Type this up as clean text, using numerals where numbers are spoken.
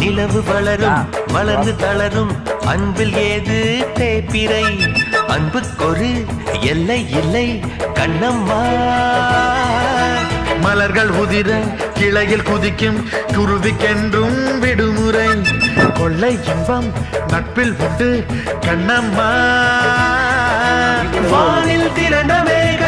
நிலவு வளரும் வளர்ந்து தளரும் அன்பில் ஏது தேப்பிரை அன்புக்கொரு எல்லை இல்லை கண்ணம்மா மலர்கள் உதிர கிளையில் குதிக்கும் குருவிக்கென்றும் விடுமுறை கொள்ளை இன்பம் நட்பில் உண்டு கண்ணம்மா வானில் திரண்ட மேக